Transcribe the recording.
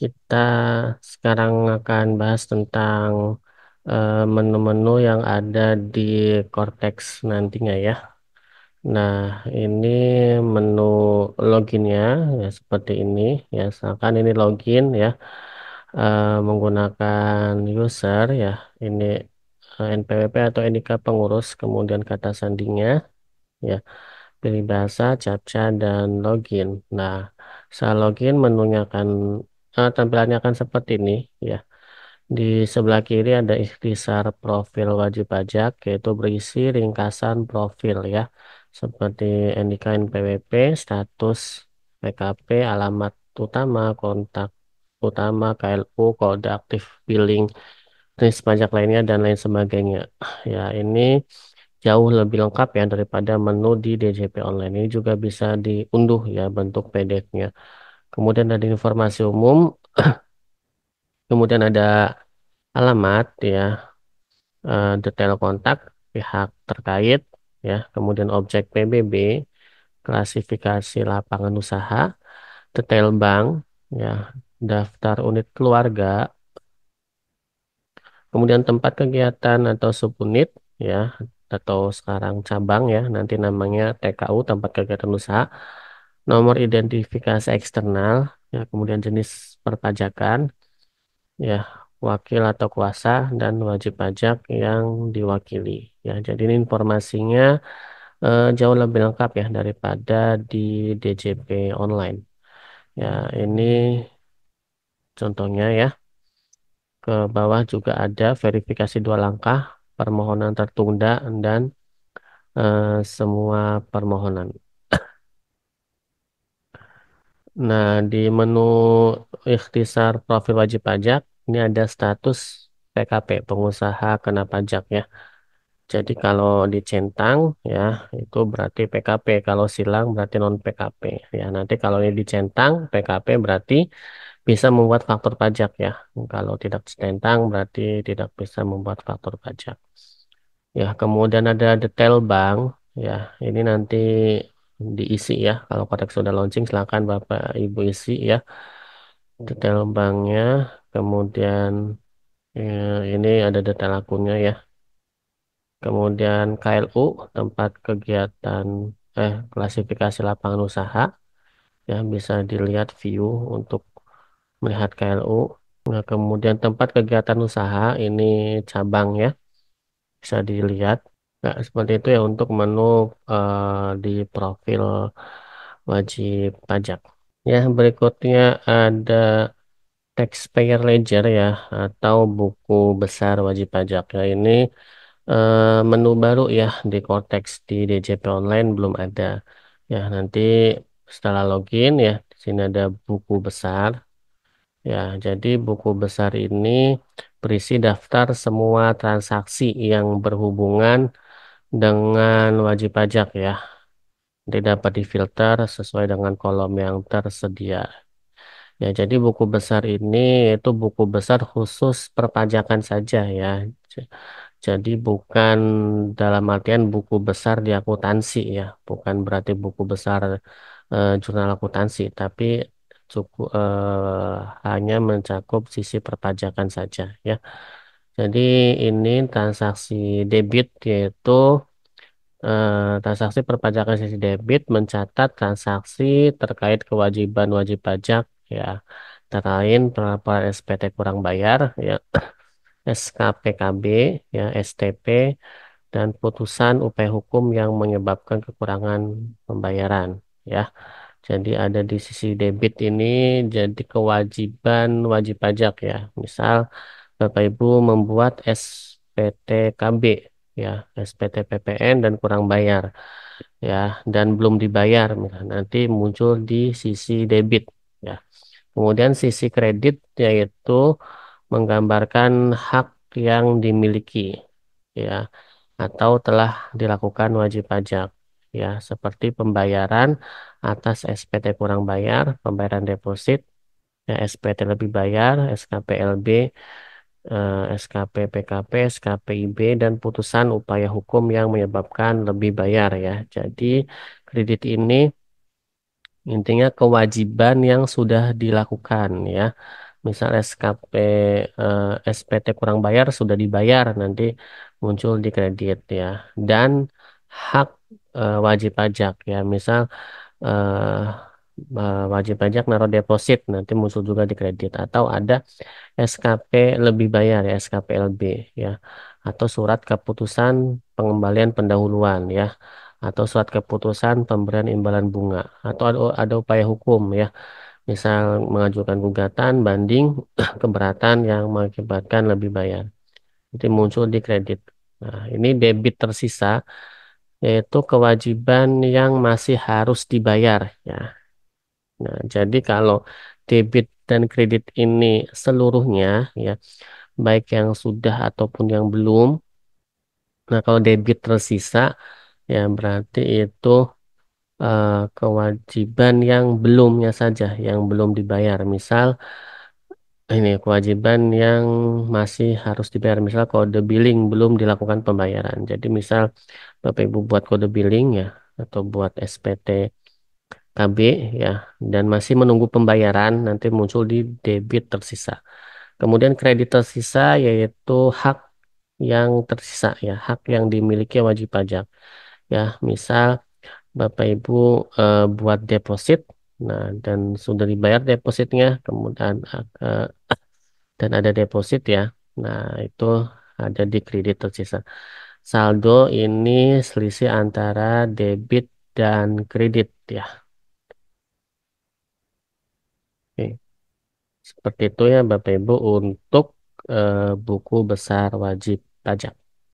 Kita sekarang akan bahas tentang menu-menu yang ada di Cortex nantinya ya. Nah, ini menu loginnya ya seperti ini ya. Misalkan ini login ya menggunakan user ya. Ini NPWP atau NIK pengurus, kemudian kata sandinya ya. Pilih bahasa, captcha, dan login. Nah, saat login menunya akan tampilannya akan seperti ini ya. Di sebelah kiri ada ikhtisar profil wajib pajak, yaitu berisi ringkasan profil ya, seperti NIK NPWP, status PKP, alamat utama, kontak utama, KLU, kode aktif billing, jenis pajak lainnya, dan lain sebagainya. Ya, ini jauh lebih lengkap ya daripada menu di DJP online. Ini juga bisa diunduh ya bentuk PDF-nya. Kemudian ada informasi umum, kemudian ada alamat ya, detail kontak pihak terkait ya, kemudian objek PBB, klasifikasi lapangan usaha, detail bank ya, daftar unit keluarga, kemudian tempat kegiatan atau subunit ya, atau sekarang cabang ya, nanti namanya TKU, tempat kegiatan usaha, nomor identifikasi eksternal ya, kemudian jenis perpajakan ya, wakil atau kuasa, dan wajib pajak yang diwakili ya. Jadi ini informasinya jauh lebih lengkap ya daripada di DJP online ya. Ini contohnya ya. Ke bawah juga ada verifikasi dua langkah, permohonan tertunda, dan semua permohonan. Nah, di menu ikhtisar profil wajib pajak, ini ada status PKP, pengusaha kena pajak ya. Jadi kalau dicentang ya, itu berarti PKP. Kalau silang berarti non PKP. Ya, nanti kalau ini dicentang PKP berarti bisa membuat faktur pajak ya. Kalau tidak dicentang berarti tidak bisa membuat faktur pajak. Ya, kemudian ada detail bank. Ya, ini nanti diisi ya. Kalau kotak sudah launching, silakan Bapak Ibu isi ya. Detail banknya. Kemudian ini ada detail akunnya ya. Kemudian KLU, tempat kegiatan klasifikasi lapangan usaha. Ya, bisa dilihat view untuk melihat KLU. Nah, kemudian tempat kegiatan usaha ini cabang ya. Bisa dilihat. Nah, seperti itu ya untuk menu di profil wajib pajak. Ya, berikutnya ada taxpayer ledger ya, atau buku besar wajib pajak. Ya, ini menu baru ya di Cortex, di DJP Online belum ada. Ya, nanti setelah login ya, di sini ada buku besar. Ya, jadi buku besar ini berisi daftar semua transaksi yang berhubungan dengan wajib pajak ya. Nanti dapat difilter sesuai dengan kolom yang tersedia. Ya, jadi buku besar ini itu buku besar khusus perpajakan saja ya. J- Jadi bukan dalam artian buku besar di akuntansi ya, bukan berarti buku besar jurnal akuntansi, tapi cukup hanya mencakup sisi perpajakan saja ya. Jadi ini transaksi debit yaitu transaksi perpajakan sisi debit mencatat transaksi terkait kewajiban wajib pajak ya. Antara lain pelaporan SPT kurang bayar ya, SKPKB ya, STP, dan putusan upaya hukum yang menyebabkan kekurangan pembayaran ya. Jadi ada di sisi debit ini jadi kewajiban wajib pajak ya. Misal Bapak Ibu membuat SPTKB ya, SPT PPN dan kurang bayar ya, dan belum dibayar, nanti muncul di sisi debit ya. Kemudian sisi kredit yaitu menggambarkan hak yang dimiliki ya, atau telah dilakukan wajib pajak ya, seperti pembayaran atas SPT kurang bayar, pembayaran deposit ya, SPT lebih bayar, SKPLB, SKP PKP, SKPIB, dan putusan upaya hukum yang menyebabkan lebih bayar ya. Jadi kredit ini intinya kewajiban yang sudah dilakukan ya, Misal SKP SPT kurang bayar sudah dibayar nanti muncul di kredit ya. Dan hak wajib pajak ya. Misal wajib pajak naruh deposit nanti muncul juga di kredit atau ada SKP lebih bayar ya SKPLB ya atau surat keputusan pengembalian pendahuluan ya atau surat keputusan pemberian imbalan bunga atau ada upaya hukum ya misal mengajukan gugatan banding keberatan yang mengakibatkan lebih bayar itu muncul di kredit. Nah, ini debit tersisa yaitu kewajiban yang masih harus dibayar ya. Nah, jadi kalau debit dan kredit ini seluruhnya ya, baik yang sudah ataupun yang belum. Nah, kalau debit tersisa ya berarti itu kewajiban yang belumnya saja yang belum dibayar. Misal ini kewajiban yang masih harus dibayar. Misal kode billing belum dilakukan pembayaran. Jadi misal Bapak Ibu buat kode billing ya atau buat SPT KB ya dan masih menunggu pembayaran nanti muncul di debit tersisa. Kemudian kredit tersisa yaitu hak yang tersisa ya, hak yang dimiliki wajib pajak. Ya, misal Bapak Ibu buat deposit nah dan sudah dibayar depositnya, kemudian dan ada deposit ya. Nah, itu ada di kredit tersisa. Saldo ini selisih antara debit dan kredit ya. Oke. Seperti itu ya Bapak Ibu untuk buku besar wajib pajak.